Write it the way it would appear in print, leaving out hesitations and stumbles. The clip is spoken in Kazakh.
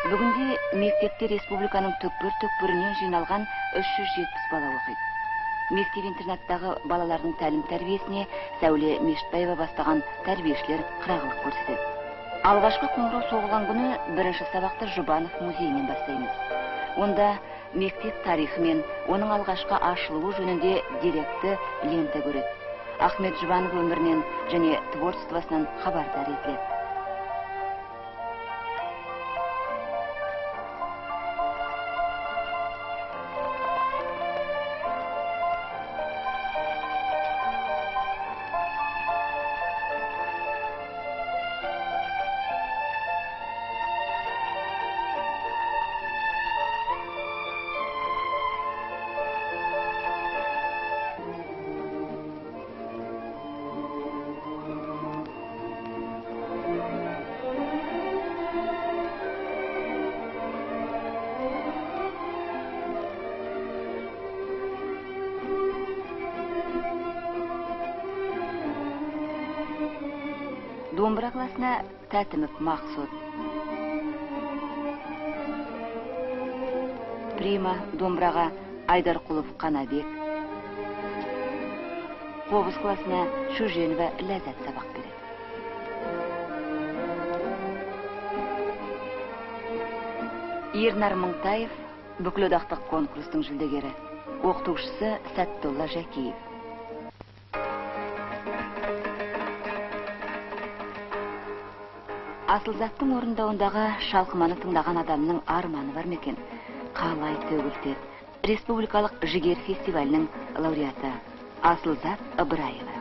Бүгінде мектепте республиканың түкпір-түкпірінен жиналған 370 бала оқиды. Мектеп-интернаттағы балалардың тәлім-тәрбиесіне Сәуле Мешітбаева бастаған тәрбиешілер қырағылық көрсетеді. Алғашқы қоңырау соғылған күні бірінші сабақты Жұбанов музейінен бастаймыз. Онда мектеп тарихы мен оның алғашқы ашылуы жөнінде деректі лента көреді. Ахмет Жұбанов өмірінен және творчествосынан хабардар етіледі. Домбыра классына Тәтімов Мақсұт, Прима домбыраға Айдарқұлов Қанабек, Қобыз классына Шөженова Ләззат сабақ береді. Ернар Мыңтаев бүкілодақтық конкурстың жүлдегері, оқытушысы Сәттолла Жәкеев. Асылзаттың орындауындағы шалқыманы тыңдаған адамның арманы бар мекен? Қалай төгілтеді? Республикалық жігер фестивалінің лауреаты Асылзат Ыбыраева.